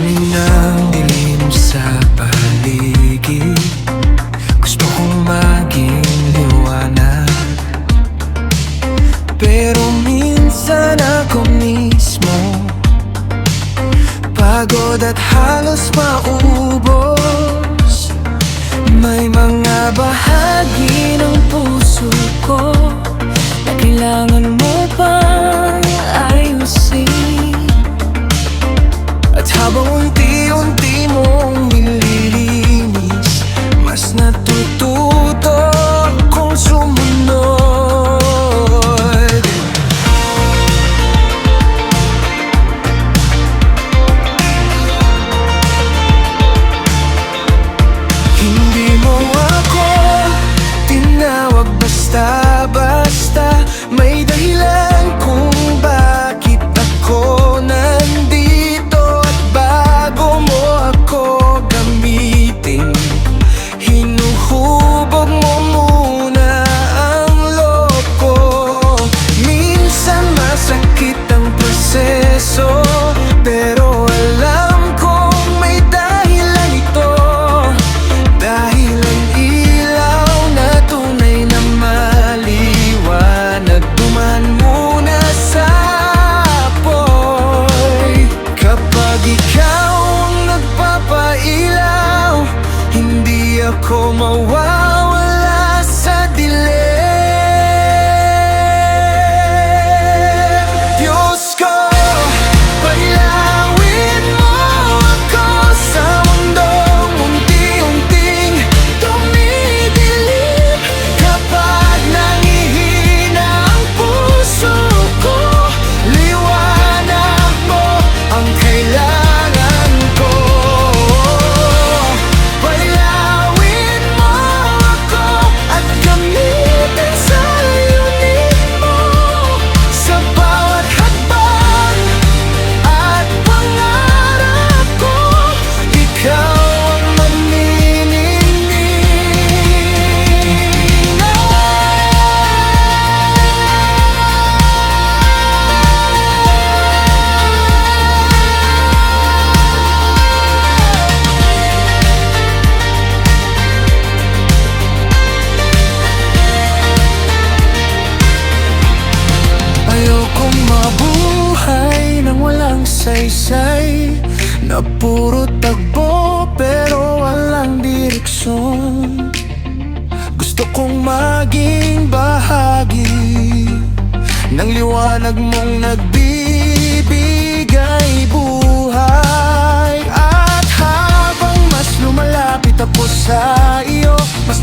Daming ng dilim sa paligid. Gusto kong maging liwanag, pero minsan ako mismo pagod at halos maubos. May mga bahagi ng puso ko na kailangan mo pang ayusin. At habang unti-unti mong nililinis, mas natututo akong sumunod. Hindi mo ako tinawag basta-basta. May dahilan kung bakit ako nandito. At bago mo ako gamitin, hinuhubog mo muna ang loob ko. Minsan masakit ang proseso, pero alam kong may dahilan ito. Dahil ang ilaw na tunay na maliwanag dumaan muna sa apoy. Kapag ikaw ang nagpapailaw, hindi ako mawawala sa dilim. Diyos ko, pailawin mo ako sa mundong unti-unting tumidilim. Kapag nangihina ang puso ko, liwanag mo ang kailangan ko. Pailawin mo ako at gamitin sa layunin mo. Sa bawat hakbang at pangarap ko, ikaw ang maniningning. Ayokong mabuhay nang walang saysay, na puro tagbo pero walang direksyon. Gusto kong maging bahagi ng liwanag mong nagbibigay buhay. At habang mas lumalapit ako sa iyo, mas